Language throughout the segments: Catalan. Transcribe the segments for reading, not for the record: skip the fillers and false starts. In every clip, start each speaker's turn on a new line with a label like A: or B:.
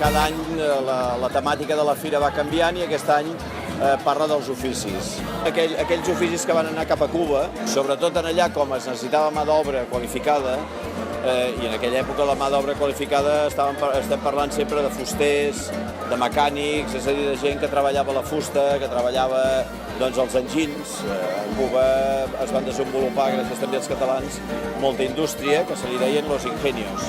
A: cada any la temàtica de la fira va canviant i aquest any parla dels oficis. Aquells oficis que van anar cap a Cuba, sobretot en allà com es necessitava mà d'obra qualificada, i en aquella època la mà d'obra qualificada estem parlant sempre de fusters, de mecànics, és a dir, de gent que treballava la fusta, que treballava els enginys. A Cuba es van desenvolupar, gràcies també als catalans, molta indústria que se li deien los ingenios.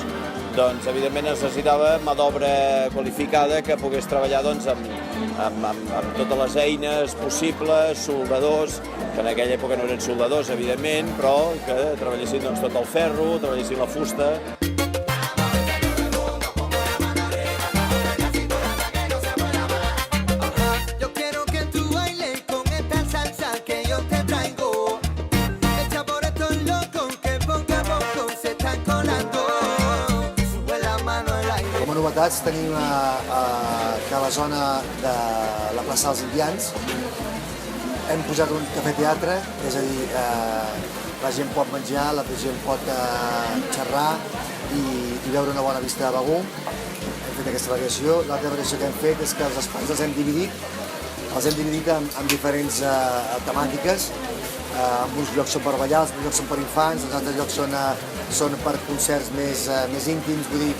A: Doncs, evidentment, es necessitava mà d'obra qualificada que pogués treballar amb totes les eines possibles, soldadors, que en aquella època no eren soldadors, evidentment, però que treballessin tot el ferro, treballessin la fusta.
B: Com a novetats tenim que a la zona de la plaça dels Indians hem posat un cafè-teatre, és a dir, la gent pot menjar, la gent pot xerrar i veure una bona vista de Begur. Hem fet aquesta variació. L'altra variació que hem fet és que els espais els hem dividit en diferents temàtiques. Uns llocs són per ballar, els llocs són per infants, els altres llocs són per concerts més íntims, vull dir,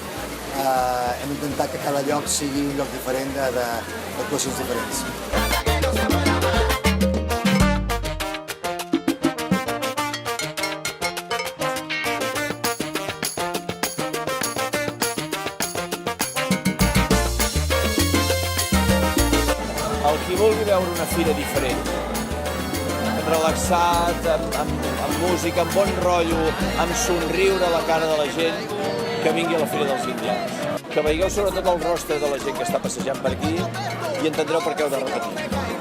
B: hem intentat que cada lloc sigui un lloc diferent d'actuacions diferents.
A: El qui vulgui veure una fira diferent, relaxat, amb música, amb bon rotllo, amb somriure a la cara de la gent, que vingui a la Fira dels Indians. Que veieu sobretot el rostre de la gent que està passejant per aquí i entendreu per què heu de repetir.